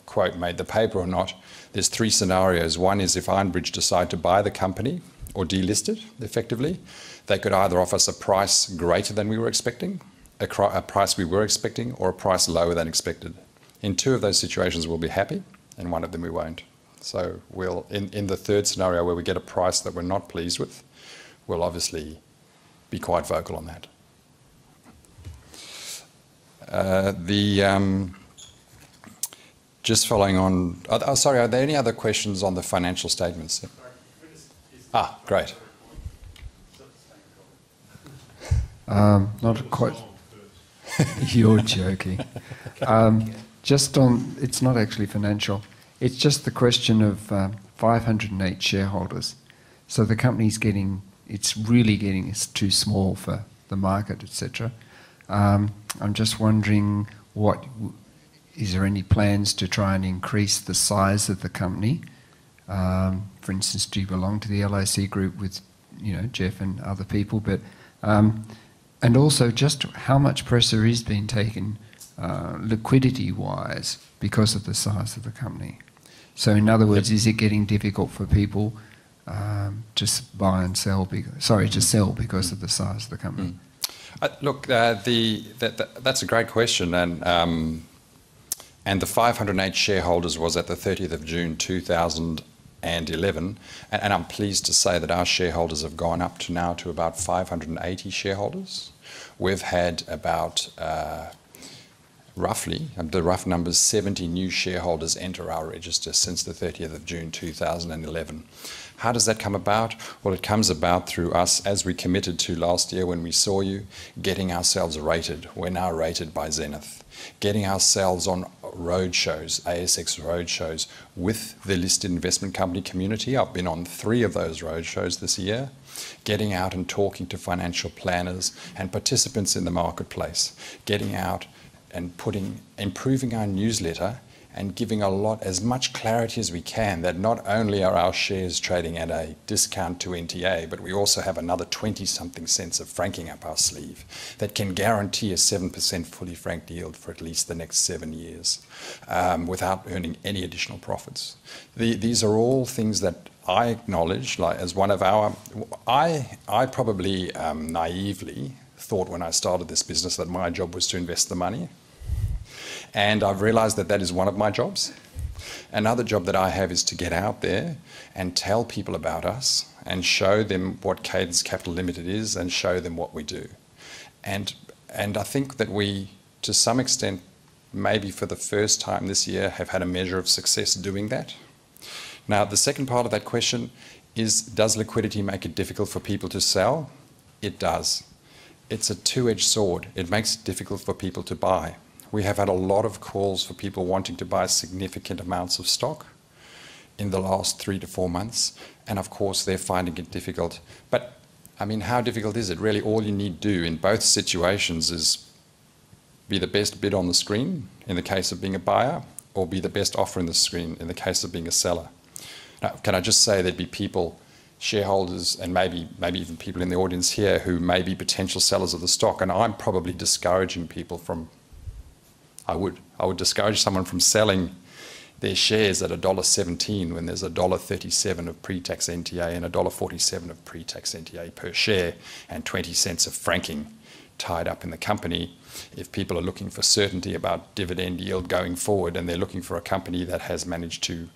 Speaker 1: quote made the paper or not. There's three scenarios. One is if Ironbridge decide to buy the company or delist it effectively, they could either offer us a price greater than we were expecting, a price we were expecting, or a price lower than expected. In two of those situations we'll be happy, in one of them we won't. So we'll, in the third scenario where we get a price that we're not pleased with, we'll obviously be quite vocal on that. Just following on, sorry, are there any other questions on the financial statements? Ah, great.
Speaker 11: Not quite. You're joking. Just on, it's not actually financial. It's just the question of 508 shareholders. So the company's getting, it's too small for the market, etc. I'm just wondering, is there any plans to try and increase the size of the company? For instance, do you belong to the LIC group with, Jeff and other people? But and also just how much pressure is being taken liquidity-wise because of the size of the company? So in other words, is it getting difficult for people to buy and sell? To sell because of the size of the company.
Speaker 1: Look, that's a great question, and the 508 shareholders was at the 30th of June 2011, and I'm pleased to say that our shareholders have gone up to now to about 580 shareholders. We've had about roughly, the rough numbers, 70 new shareholders enter our register since the 30th of June 2011. How does that come about? Well, it comes about through us, as we committed to last year when we saw you, getting ourselves rated. We're now rated by Zenith. Getting ourselves on roadshows, ASX roadshows, with the listed investment company community. I've been on 3 of those roadshows this year. Getting out and talking to financial planners and participants in the marketplace. Getting out and improving our newsletter and giving as much clarity as we can that not only are our shares trading at a discount to NTA, but we also have another 20-something cents of franking up our sleeve that can guarantee a 7% fully franked yield for at least the next 7 years without earning any additional profits. These are all things that I acknowledge, like as one of our... I probably naively thought when I started this business that my job was to invest the money. And I've realised that is one of my jobs. Another job that I have is to get out there and tell people about us and show them what Cadence Capital Limited is and show them what we do. And I think that we, to some extent, maybe for the first time this year, have had a measure of success doing that. Now, the second part of that question is, does liquidity make it difficult for people to sell? It does. It's a two-edged sword. It makes it difficult for people to buy. We have had a lot of calls for people wanting to buy significant amounts of stock in the last 3 to 4 months, and of course they're finding it difficult. But I mean, how difficult is it? Really, all you need to do in both situations is be the best bid on the screen in the case of being a buyer, or be the best offer in the screen in the case of being a seller. Now, can I just say there'd be people, shareholders, and maybe even people in the audience here who may be potential sellers of the stock, and I'm probably discouraging people from... I would discourage someone from selling their shares at $1.17 when there's $1.37 of pre-tax NTA and $1.47 of pre-tax NTA per share and 20 cents of franking tied up in the company. If people are looking for certainty about dividend yield going forward and they're looking for a company that has managed to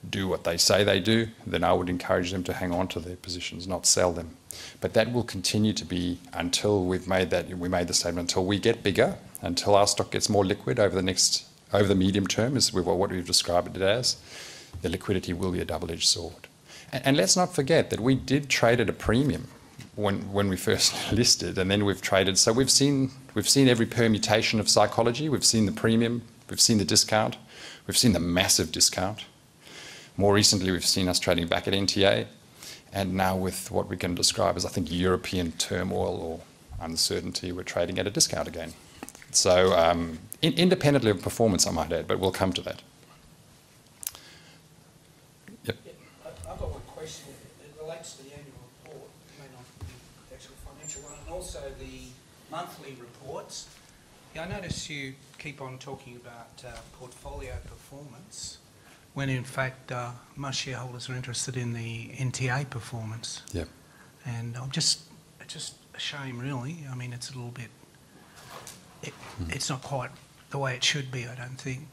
Speaker 1: do what they say they do, then I would encourage them to hang on to their positions, not sell them. But that will continue to be until we made the statement, until we get bigger, until our stock gets more liquid over the medium term, is what we've described it as. The liquidity will be a double-edged sword. And let's not forget that we did trade at a premium when we first listed, and then we've traded. So we've seen every permutation of psychology. We've seen the premium, we've seen the discount, we've seen the massive discount. More recently, we've seen us trading back at NTA. And now with what we can describe as, I think, European turmoil or uncertainty, we're trading at a discount again. So independently of performance, I might add, but we'll come to that. Yep.
Speaker 9: I've got one question. It relates to the annual report, it may not be the actual financial one, and also the monthly reports. Yeah, I notice you keep on talking about portfolio performance, when in fact most shareholders are interested in the NTA performance.
Speaker 1: Yep.
Speaker 9: And it's just a shame, really. I mean, it's a little bit, it's not quite the way it should be, I don't think.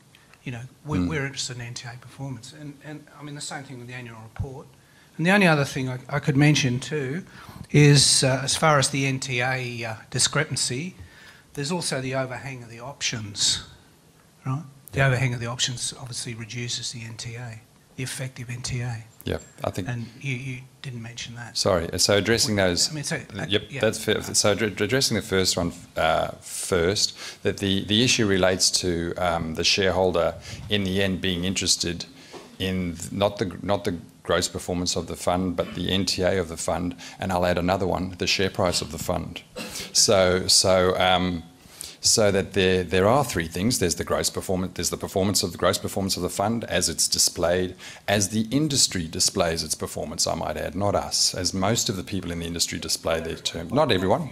Speaker 9: You know, we're interested in NTA performance. And I mean, the same thing with the annual report. And the only other thing I could mention too is, as far as the NTA discrepancy, there's also the overhang of the options, right? The overhang of the options obviously reduces the NTA, the effective NTA.
Speaker 1: Yeah, I think.
Speaker 9: And you didn't mention that.
Speaker 1: Sorry. So addressing those.
Speaker 9: I mean, so,
Speaker 1: yep,
Speaker 9: yeah.
Speaker 1: that's fair. So addressing the first one first, that the issue relates to the shareholder in the end being interested in not the gross performance of the fund, but the NTA of the fund, and I'll add another one, the share price of the fund. So that there are three things. There's the gross performance. There's the performance of the gross performance of the fund as it's displayed, as the industry displays its performance. I might add, not us, as most of the people in the industry display their term. Not everyone,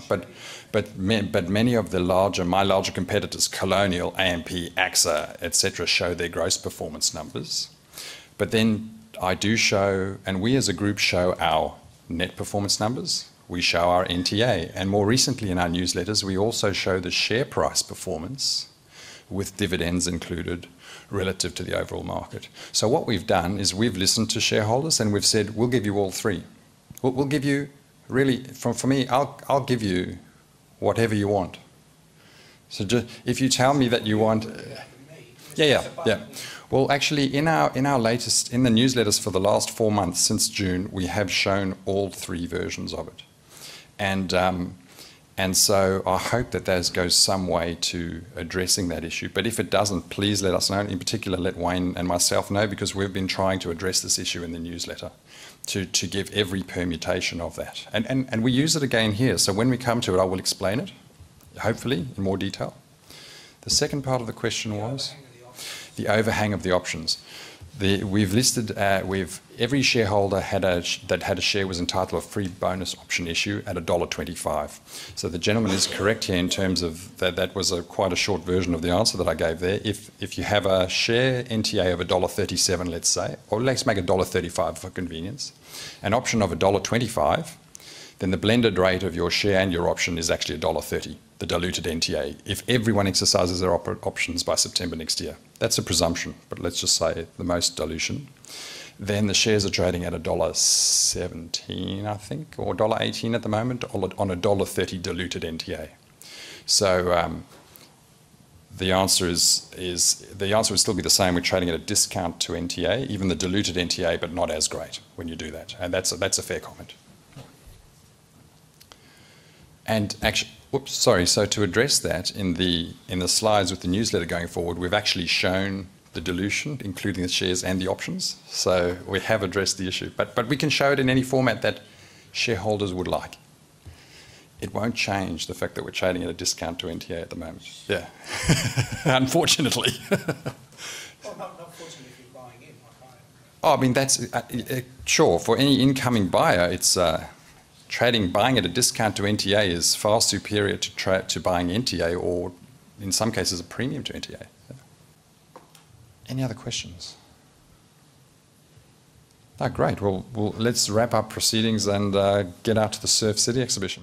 Speaker 1: but many of my larger competitors, Colonial, AMP, AXA, etc., show their gross performance numbers. But then I do show, and we as a group show our net performance numbers. We show our NTA, and more recently in our newsletters, we also show the share price performance with dividends included relative to the overall market. So what we've done is we've listened to shareholders and we've said, we'll give you all three. We'll give you, really, for me, I'll give you whatever you want. So just, if you tell me that you want... Yeah. Well, actually, in the newsletters for the last 4 months since June, we have shown all three versions of it. And so I hope that goes some way to addressing that issue. But if it doesn't, please let us know. In particular, let Wayne and myself know, because we've been trying to address this issue in the newsletter to give every permutation of that. And we use it again here. So when we come to it, I will explain it, hopefully, in more detail. The second part of the question was the overhang of the options. We've listed, every shareholder that had a share was entitled to a free bonus option issue at $1.25. So the gentleman is correct here in terms of that was quite a short version of the answer that I gave there. If you have a share NTA of $1.37, let's say, or let's make $1.35 for convenience, an option of $1.25, then the blended rate of your share and your option is actually $1.30, the diluted NTA, if everyone exercises their options by September next year. That's a presumption, but let's just say the most dilution. Then the shares are trading at $1.17, I think, or $1.18 at the moment, on a $1.30 diluted NTA. So the answer would still be the same. We're trading at a discount to NTA, even the diluted NTA, but not as great when you do that. And that's a fair comment. And actually, so to address that in the slides with the newsletter going forward, we've actually shown the dilution, including the shares and the options. So we have addressed the issue, but we can show it in any format that shareholders would like. It won't change the fact that we're trading at a discount to NTA at the moment. Yeah, unfortunately.
Speaker 9: Well, not fortunately if you're buying in, like I am.
Speaker 1: Oh, I mean, that's sure, for any incoming buyer, it's buying at a discount to NTA is far superior to buying NTA, or in some cases a premium to NTA. Yeah. Any other questions? Oh, great. Well, let's wrap up proceedings and get out to the Surf City exhibition.